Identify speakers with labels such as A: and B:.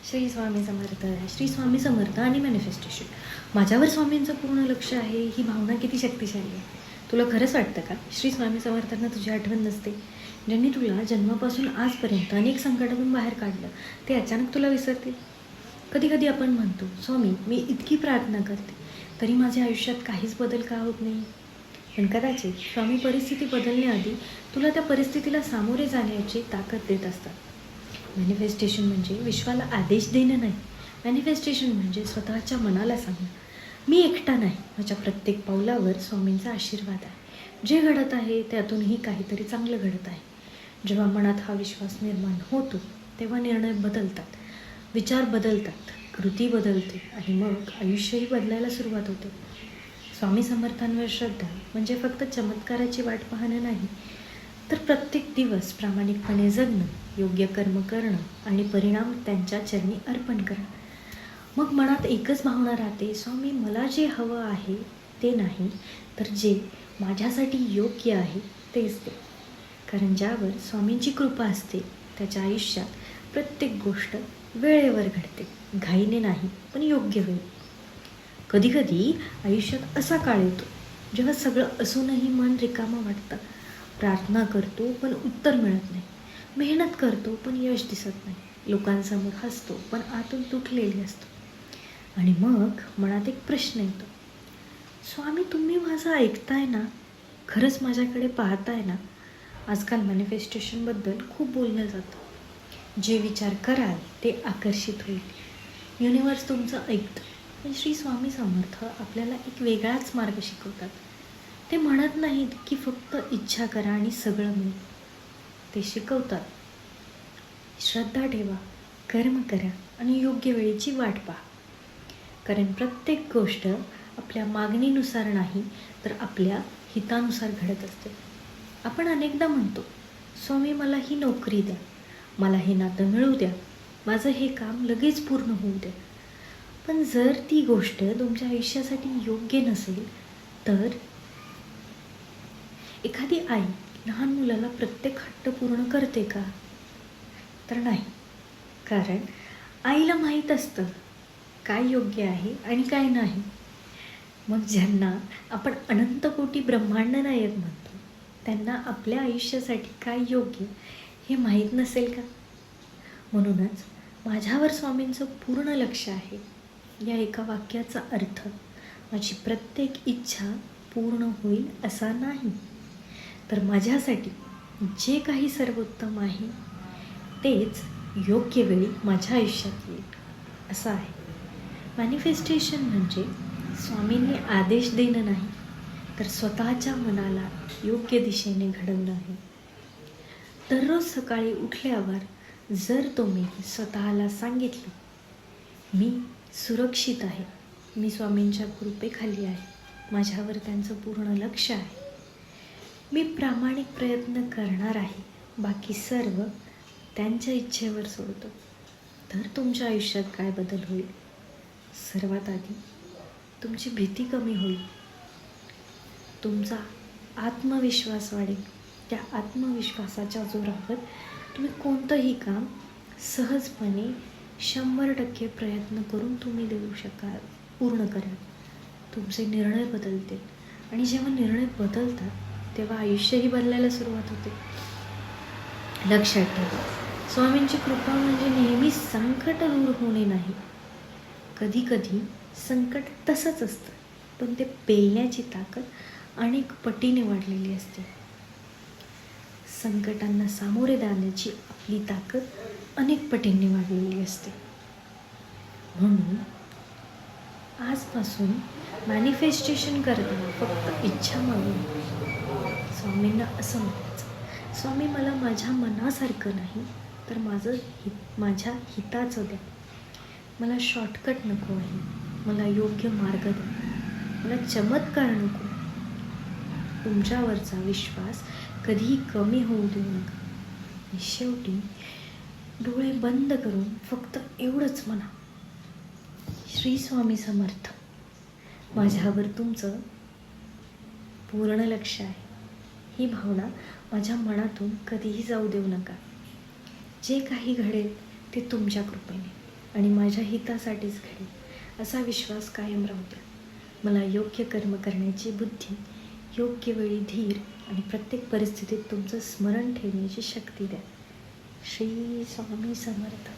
A: श्री स्वामी समर्थ. श्री स्वामी समर्थ आणि मॅनिफेस्टेशन. माझ्यावर स्वामींचं पूर्ण लक्ष आहे ही भावना किती शक्तिशाली आहे. तुला खरंच वाटतं का श्री स्वामी समर्थांना तुझी आठवण नसते? ज्यांनी तुला जन्मापासून आजपर्यंत अनेक संकटातून बाहेर काढलं ते अचानक तुला विसरतील? कधी कधी आपण म्हणतो, स्वामी मी इतकी प्रार्थना करते तरी माझ्या आयुष्यात काहीच बदल का होत नाही. पण कदाचित स्वामी परिस्थिती बदलण्याआधी तुला त्या परिस्थितीला सामोरे जाण्याची ताकद देत असतात. मॅनिफेस्टेशन म्हणजे विश्वाला आदेश देणं नाही. मॅनिफेस्टेशन म्हणजे स्वतःच्या मनाला सांगणं, मी एकटा नाही, माझ्या प्रत्येक पावलावर स्वामींचा आशीर्वाद आहे. जे घडत आहे त्यातूनही काहीतरी चांगलं घडत आहे. जेव्हा मनात हा विश्वास निर्माण होतो तेव्हा निर्णय बदलतात, विचार बदलतात, कृती बदलते आणि मग आयुष्यही बदलायला सुरुवात होते. स्वामी समर्थांवर श्रद्धा म्हणजे फक्त चमत्काराची वाट पाहणं नाही, तर प्रत्येक दिवस प्रामाणिकपणे जगणं, योग्य कर्म करणं आणि परिणाम त्यांच्या चरणी अर्पण करणं. मग मनात एकच भावना राहते, स्वामी मला जे हवं आहे ते नाही, तर जे माझ्यासाठी योग्य आहे तेच दे. कारण ज्यावर स्वामींची कृपा असते त्याच्या आयुष्यात प्रत्येक गोष्ट वेळेवर घडते, घाईने नाही पण योग्य वेळी. कधीकधी आयुष्यात असा काळ येतो जेव्हा सगळं असूनही मन रिकामं वाटतं. प्रार्थना करतो पण उत्तर मिळत नाही, मेहनत करतो पण यश दिसत नाही, लोकांसमोर हसतो पण आतून तुटलेली असतो. आणि मग मनात एक प्रश्न येतो, स्वामी तुम्ही माझं ऐकताय ना? खरंच माझ्याकडे पाहताय ना? आजकाल मॅनिफेस्टेशनबद्दल खूप बोललं जातं. जे विचार कराल ते आकर्षित होईल. युनिवर्स तुमचं ऐकतं. पण श्री स्वामी समर्थ आपल्याला एक वेगळाच मार्ग शिकवतात. ते म्हणत नाहीत की फक्त इच्छा करा आणि सगळं मिळेल. ते शिकवतात, श्रद्धा ठेवा, कर्म करा आणि योग्य वेळेची वाट पहा. कारण प्रत्येक गोष्ट आपल्या मागणीनुसार नाही तर आपल्या हितानुसार घडत असते. आपण अनेकदा म्हणतो, स्वामी मला ही नोकरी द्या, मला हे नातं मिळू द्या, माझं हे काम लगेच पूर्ण होऊ द्या. पण जर ती गोष्ट तुमच्या आयुष्यासाठी योग्य नसेल तर? एखादी आई लहान मुलाला प्रत्येक हट्ट पूर्ण करते का? तर नाही. कारण आईला माहीत असतं काय योग्य आहे आणि काय नाही. मग ज्यांना आपण अनंत कोटी ब्रह्मांड नायक म्हणतो त्यांना आपल्या आयुष्यासाठी काय योग्य हे माहीत नसेल का? म्हणूनच माझ्यावर स्वामींचं पूर्ण लक्ष आहे या एका वाक्याचा अर्थ माझी प्रत्येक इच्छा पूर्ण होईल असा नाही, तर माझ्यासाठी जे काही सर्वोत्तम आहे तेच योग्य वेळी माझ्या आयुष्यात येईल असं आहे. मॅनिफेस्टेशन म्हणजे स्वामींनी आदेश देणं नाही, तर स्वतःच्या मनाला योग्य दिशेने घडवणं आहे. दररोज सकाळी उठल्यावर जर तुम्ही स्वतःला सांगितलं, मी सुरक्षित आहे, मी स्वामींच्या कृपेखाली आहे, माझ्यावर त्यांचं पूर्ण लक्ष आहे, मी प्रामाणिक प्रयत्न करणार आहे, बाकी सर्व त्यांच्या इच्छेवर सोडतो, तर तुमच्या आयुष्यात काय बदल होईल? सर्वात आधी तुमची भीती कमी होईल, तुमचा आत्मविश्वास वाढेल. त्या आत्मविश्वासाच्या जोरावर तुम्ही कोणतंही काम सहजपणे 100% प्रयत्न करून तुम्ही देऊ शकाल, पूर्ण कराल. तुमचे निर्णय बदलतील आणि जेव्हा निर्णय बदलतात तेव्हा आयुष्यही बदलायला सुरुवात होते. लक्षात ठेवा, स्वामींची कृपा म्हणजे नेहमी संकट दूर होणे नाही. कधी कधी संकट तसंच असतं, पण ते पेलण्याची ताकद अनेक पटीने वाढलेली असते. संकटांना सामोरे जाण्याची आपली ताकद अनेक पटींनी वाढलेली असते. म्हणून आजपासून मॅनिफेस्टेशन करताना फक्त इच्छा मागून स्वामींना असं म्हणायचं, स्वामी मला माझ्या मनासारखं नाही तर माझ्या हिताचं द्या. मला शॉर्टकट नको आहे, मला योग्य मार्ग द्या, मला चमत्कार नको. तुमच्यावरचा विश्वास कधीही कमी होऊ देऊ नका. आणि शेवटी डोळे बंद करून फक्त एवढंच म्हणा, श्री स्वामी समर्थ, माझ्यावर तुमचं पूर्ण लक्ष आहे. ही भावना माझ्या मनातून कधीही जाऊ देऊ नका. जे काही घडेल ते तुमच्या कृपेने. आणि माझ्या हितासाठीच घडेल असा विश्वास कायम राहू द्या. मला योग्य कर्म करण्याची बुद्धी, योग्य वेळी धीर आणि प्रत्येक परिस्थितीत तुमचं स्मरण ठेवण्याची शक्ती द्या. श्री स्वामी समर्थ.